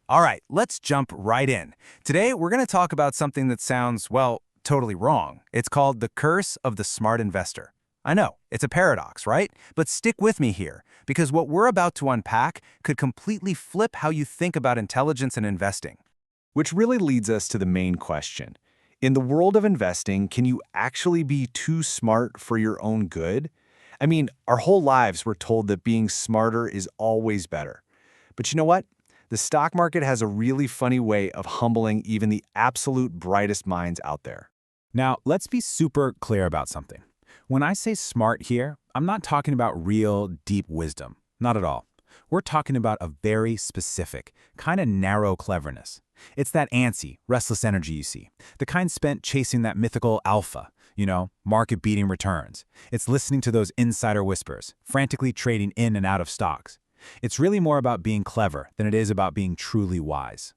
All right, let's jump right in. Today, we're going to talk about something that sounds, well, totally wrong. It's called the curse of the smart investor. I know, it's a paradox, right? But stick with me here, because what we're about to unpack could completely flip how you think about intelligence and investing. Which really leads us to the main question. In the world of investing, can you actually be too smart for your own good? I mean, our whole lives we're told that being smarter is always better. But you know what? The stock market has a really funny way of humbling even the absolute brightest minds out there. Now, let's be super clear about something. When I say smart here, I'm not talking about real, deep wisdom. Not at all. We're talking about a very specific, kind of narrow cleverness. It's that antsy, restless energy you see, the kind spent chasing that mythical alpha, market-beating returns. It's listening to those insider whispers, frantically trading in and out of stocks. It's really more about being clever than it is about being truly wise.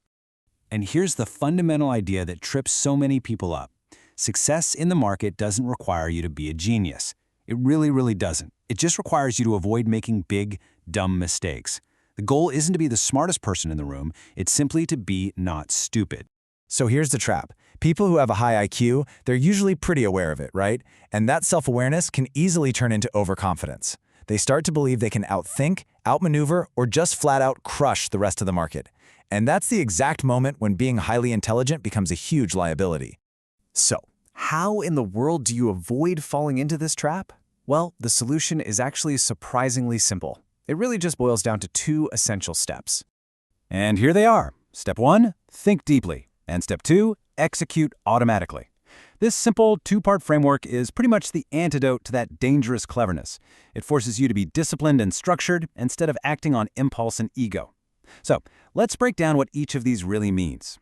And here's the fundamental idea that trips so many people up. Success in the market doesn't require you to be a genius. It really, really doesn't. It just requires you to avoid making big, dumb mistakes. The goal isn't to be the smartest person in the room, it's simply to be not stupid. So here's the trap. People who have a high IQ, they're usually pretty aware of it, right? And that self-awareness can easily turn into overconfidence. They start to believe they can outthink, outmaneuver, or just flat out crush the rest of the market. And that's the exact moment when being highly intelligent becomes a huge liability. So, how in the world do you avoid falling into this trap? Well, the solution is actually surprisingly simple. It really just boils down to two essential steps. And here they are. Step 1, think deeply. And step 2, execute automatically. This simple two-part framework is pretty much the antidote to that dangerous cleverness. It forces you to be disciplined and structured instead of acting on impulse and ego. So, let's break down what each of these really means.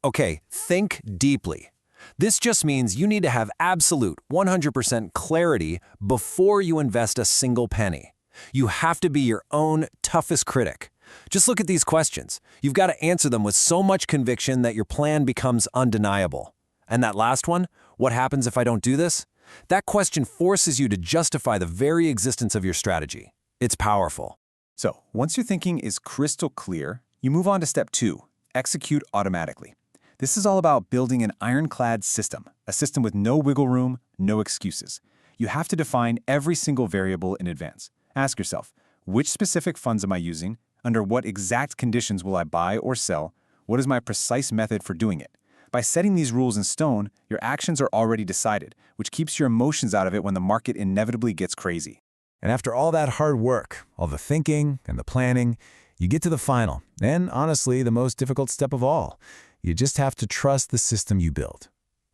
Okay, think deeply. This just means you need to have absolute 100% clarity before you invest a single penny. You have to be your own toughest critic. Just look at these questions. You've got to answer them with so much conviction that your plan becomes undeniable. And that last one, what happens if I don't do this? That question forces you to justify the very existence of your strategy. It's powerful. So, once your thinking is crystal clear, you move on to step 2, execute automatically. This is all about building an ironclad system, a system with no wiggle room, no excuses. You have to define every single variable in advance. Ask yourself, which specific funds am I using? Under what exact conditions will I buy or sell? What is my precise method for doing it? By setting these rules in stone, your actions are already decided, which keeps your emotions out of it when the market inevitably gets crazy. And after all that hard work, all the thinking and the planning, you get to the final, and honestly, the most difficult step of all. You just have to trust the system you build.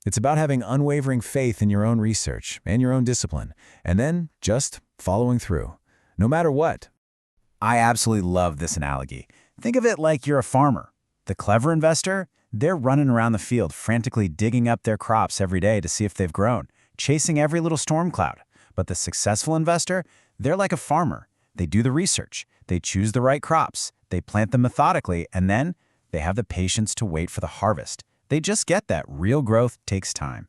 It's about having unwavering faith in your own research and your own discipline, and then just following through, no matter what. I absolutely love this analogy. Think of it like you're a farmer. The clever investor, they're running around the field frantically digging up their crops every day to see if they've grown, chasing every little storm cloud. But the successful investor, they're like a farmer. They do the research, they choose the right crops, they plant them methodically, and then they have the patience to wait for the harvest. They just get that real growth takes time.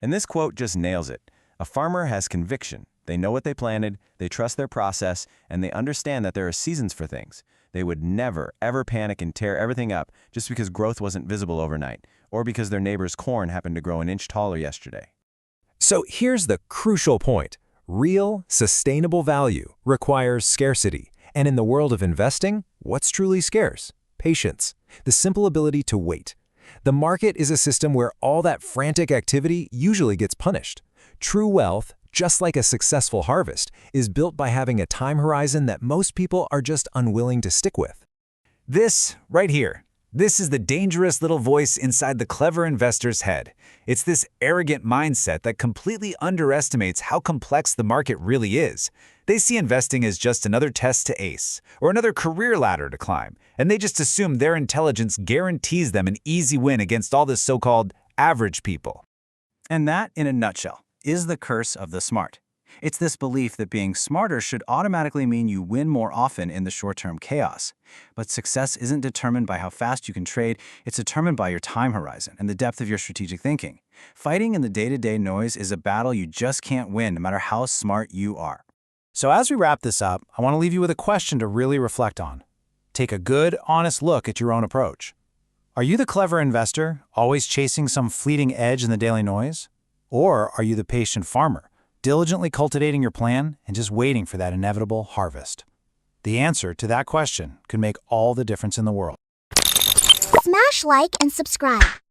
And this quote just nails it. A farmer has conviction. They know what they planted, they trust their process, and they understand that there are seasons for things. They would never, ever panic and tear everything up just because growth wasn't visible overnight, or because their neighbor's corn happened to grow an inch taller yesterday. So here's the crucial point. Real, sustainable value requires scarcity. And in the world of investing, what's truly scarce? Patience, the simple ability to wait. The market is a system where all that frantic activity usually gets punished. True wealth, just like a successful harvest, is built by having a time horizon that most people are just unwilling to stick with. This, right here, this is the dangerous little voice inside the clever investor's head. It's this arrogant mindset that completely underestimates how complex the market really is. They see investing as just another test to ace, or another career ladder to climb, and they just assume their intelligence guarantees them an easy win against all the so-called average people. And that, in a nutshell, is the curse of the smart. It's this belief that being smarter should automatically mean you win more often in the short-term chaos. But success isn't determined by how fast you can trade, it's determined by your time horizon and the depth of your strategic thinking. Fighting in the day-to-day noise is a battle you just can't win no matter how smart you are. So as we wrap this up, I want to leave you with a question to really reflect on. Take a good, honest look at your own approach. Are you the clever investor, always chasing some fleeting edge in the daily noise? Or are you the patient farmer, diligently cultivating your plan and just waiting for that inevitable harvest? The answer to that question could make all the difference in the world. Smash like and subscribe.